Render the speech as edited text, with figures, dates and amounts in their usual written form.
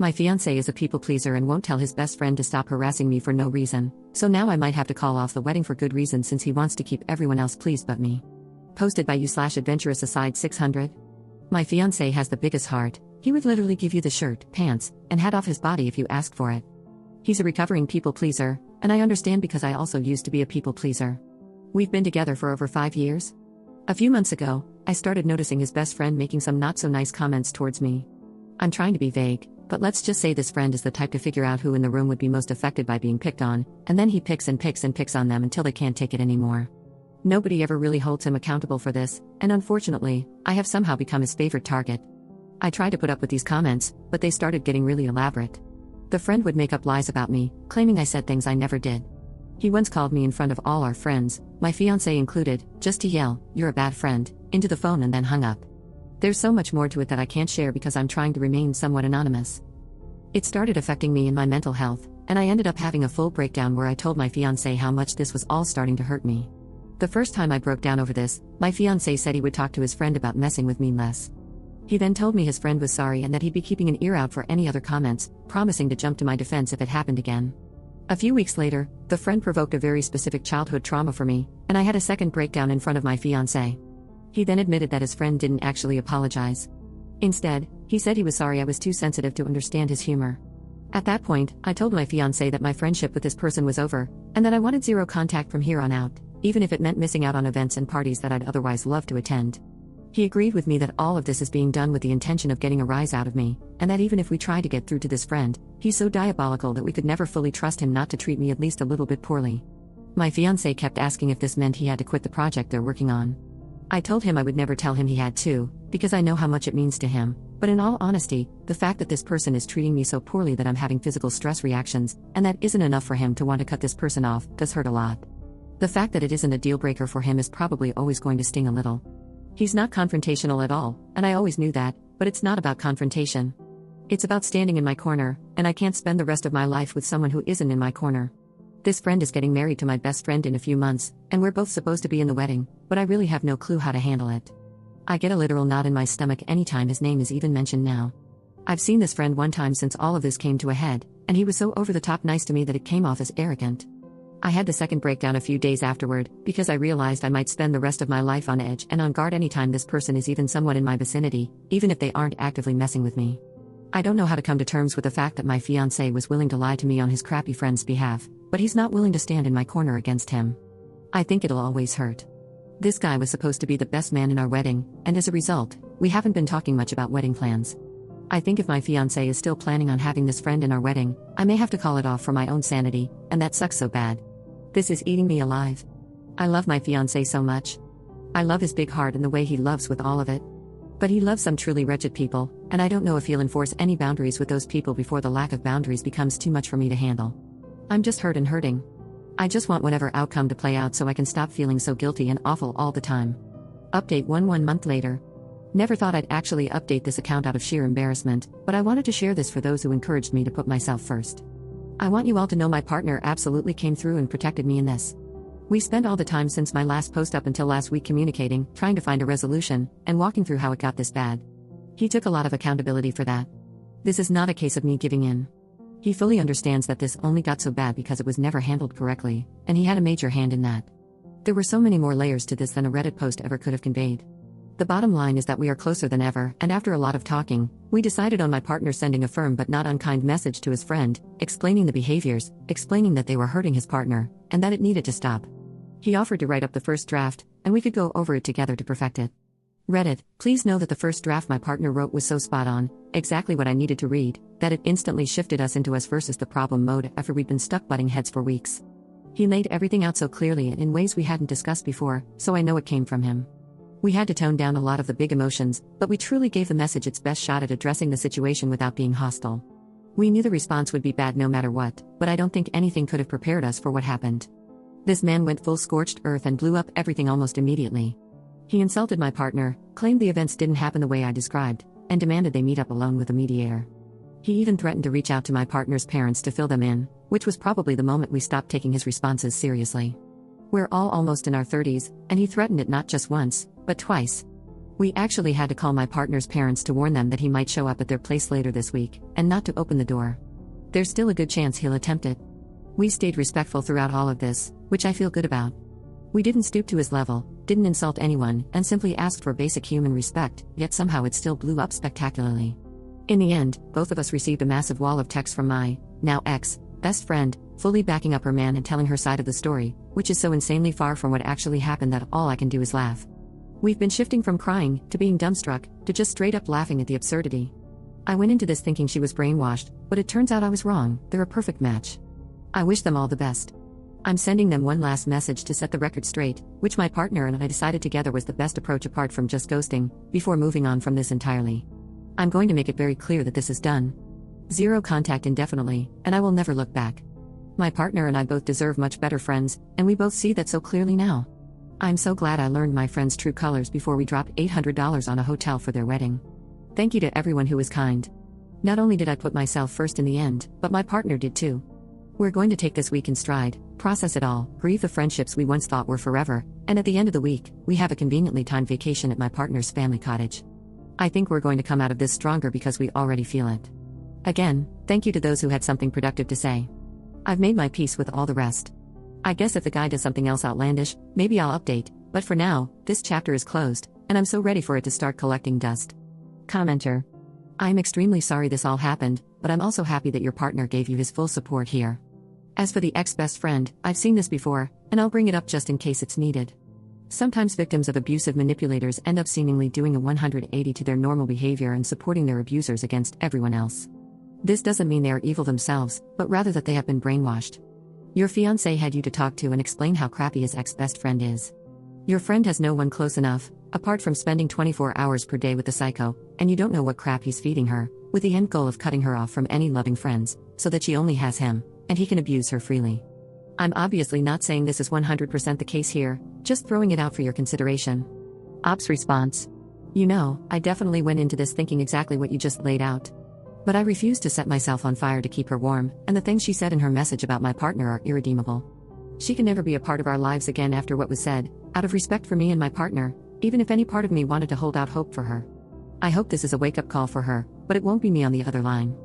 My fiance is a people pleaser and won't tell his best friend to stop harassing me for no reason, so now I might have to call off the wedding for good reason since he wants to keep everyone else pleased but me. Posted by you/adventurous aside 600. My fiance has the biggest heart. He would literally give you the shirt, pants, and hat off his body if you ask for it. He's a recovering people pleaser, and I understand because I also used to be a people pleaser. We've been together for over 5 years. A few months ago, I started noticing his best friend making some not so nice comments towards me. I'm trying to be vague, but let's just say this friend is the type to figure out who in the room would be most affected by being picked on, and then he picks and picks and picks on them until they can't take it anymore. Nobody ever really holds him accountable for this, and unfortunately, I have somehow become his favorite target. I tried to put up with these comments, but they started getting really elaborate. The friend would make up lies about me, claiming I said things I never did. He once called me in front of all our friends, my fiancé included, just to yell, "You're a bad friend," into the phone and then hung up. There's so much more to it that I can't share because I'm trying to remain somewhat anonymous. It started affecting me in my mental health, and I ended up having a full breakdown where I told my fiancé how much this was all starting to hurt me. The first time I broke down over this, my fiancé said he would talk to his friend about messing with me less. He then told me his friend was sorry and that he'd be keeping an ear out for any other comments, promising to jump to my defense if it happened again. A few weeks later, the friend provoked a very specific childhood trauma for me, and I had a second breakdown in front of my fiancé. He then admitted that his friend didn't actually apologize. Instead, he said he was sorry I was too sensitive to understand his humor. At that point, I told my fiancé that my friendship with this person was over, and that I wanted zero contact from here on out, even if it meant missing out on events and parties that I'd otherwise love to attend. He agreed with me that all of this is being done with the intention of getting a rise out of me, and that even if we try to get through to this friend, he's so diabolical that we could never fully trust him not to treat me at least a little bit poorly. My fiancé kept asking if this meant he had to quit the project they're working on. I told him I would never tell him he had to, because I know how much it means to him, but in all honesty, the fact that this person is treating me so poorly that I'm having physical stress reactions, and that isn't enough for him to want to cut this person off, does hurt a lot. The fact that it isn't a deal breaker for him is probably always going to sting a little. He's not confrontational at all, and I always knew that, but it's not about confrontation. It's about standing in my corner, and I can't spend the rest of my life with someone who isn't in my corner. This friend is getting married to my best friend in a few months, and we're both supposed to be in the wedding, but I really have no clue how to handle it. I get a literal knot in my stomach anytime his name is even mentioned now. I've seen this friend one time since all of this came to a head, and he was so over the top nice to me that it came off as arrogant. I had the second breakdown a few days afterward, because I realized I might spend the rest of my life on edge and on guard anytime this person is even somewhat in my vicinity, even if they aren't actively messing with me. I don't know how to come to terms with the fact that my fiancé was willing to lie to me on his crappy friend's behalf, but he's not willing to stand in my corner against him. I think it'll always hurt. This guy was supposed to be the best man in our wedding, and as a result, we haven't been talking much about wedding plans. I think if my fiancé is still planning on having this friend in our wedding, I may have to call it off for my own sanity, and that sucks so bad. This is eating me alive. I love my fiancé so much. I love his big heart and the way he loves with all of it. But he loves some truly wretched people, and I don't know if he'll enforce any boundaries with those people before the lack of boundaries becomes too much for me to handle. I'm just hurt and hurting. I just want whatever outcome to play out so I can stop feeling so guilty and awful all the time. Update 1 month later. Never thought I'd actually update this account out of sheer embarrassment, but I wanted to share this for those who encouraged me to put myself first. I want you all to know my partner absolutely came through and protected me in this. We spent all the time since my last post up until last week communicating, trying to find a resolution, and walking through how it got this bad. He took a lot of accountability for that. This is not a case of me giving in. He fully understands that this only got so bad because it was never handled correctly, and he had a major hand in that. There were so many more layers to this than a Reddit post ever could have conveyed. The bottom line is that we are closer than ever, and after a lot of talking, we decided on my partner sending a firm but not unkind message to his friend, explaining the behaviors, explaining that they were hurting his partner, and that it needed to stop. He offered to write up the first draft, and we could go over it together to perfect it. Reddit, please know that the first draft my partner wrote was so spot on, exactly what I needed to read, that it instantly shifted us into us versus the problem mode after we'd been stuck butting heads for weeks. He laid everything out so clearly and in ways we hadn't discussed before, so I know it came from him. We had to tone down a lot of the big emotions, but we truly gave the message its best shot at addressing the situation without being hostile. We knew the response would be bad no matter what, but I don't think anything could have prepared us for what happened. This man went full scorched earth and blew up everything almost immediately. He insulted my partner, claimed the events didn't happen the way I described, and demanded they meet up alone with a mediator. He even threatened to reach out to my partner's parents to fill them in, which was probably the moment we stopped taking his responses seriously. We're all almost in our 30s, and he threatened it not just once, but twice. We actually had to call my partner's parents to warn them that he might show up at their place later this week, and not to open the door. There's still a good chance he'll attempt it. We stayed respectful throughout all of this, which I feel good about. We didn't stoop to his level, didn't insult anyone, and simply asked for basic human respect, yet somehow it still blew up spectacularly. In the end, both of us received a massive wall of texts from my, now ex, best friend, fully backing up her man and telling her side of the story, which is so insanely far from what actually happened that all I can do is laugh. We've been shifting from crying, to being dumbstruck, to just straight up laughing at the absurdity. I went into this thinking she was brainwashed, but it turns out I was wrong. They're a perfect match. I wish them all the best. I'm sending them one last message to set the record straight, which my partner and I decided together was the best approach apart from just ghosting, before moving on from this entirely. I'm going to make it very clear that this is done. Zero contact indefinitely, and I will never look back. My partner and I both deserve much better friends, and we both see that so clearly now. I'm so glad I learned my friend's true colors before we dropped $800 on a hotel for their wedding. Thank you to everyone who was kind. Not only did I put myself first in the end, but my partner did too. We're going to take this week in stride, process it all, grieve the friendships we once thought were forever, and at the end of the week, we have a conveniently timed vacation at my partner's family cottage. I think we're going to come out of this stronger because we already feel it. Again, thank you to those who had something productive to say. I've made my peace with all the rest. I guess if the guy does something else outlandish, maybe I'll update, but for now, this chapter is closed, and I'm so ready for it to start collecting dust. Commenter. I'm extremely sorry this all happened, but I'm also happy that your partner gave you his full support here. As for the ex-best friend, I've seen this before, and I'll bring it up just in case it's needed. Sometimes victims of abusive manipulators end up seemingly doing a 180 to their normal behavior and supporting their abusers against everyone else. This doesn't mean they are evil themselves, but rather that they have been brainwashed. Your fiance had you to talk to and explain how crappy his ex-best friend is. Your friend has no one close enough, apart from spending 24 hours per day with the psycho, and you don't know what crap he's feeding her, with the end goal of cutting her off from any loving friends, so that she only has him, and he can abuse her freely. I'm obviously not saying this is 100% the case here, just throwing it out for your consideration. Ops response. You know, I definitely went into this thinking exactly what you just laid out. But I refuse to set myself on fire to keep her warm, and the things she said in her message about my partner are irredeemable. She can never be a part of our lives again after what was said, out of respect for me and my partner, even if any part of me wanted to hold out hope for her. I hope this is a wake-up call for her, but it won't be me on the other line.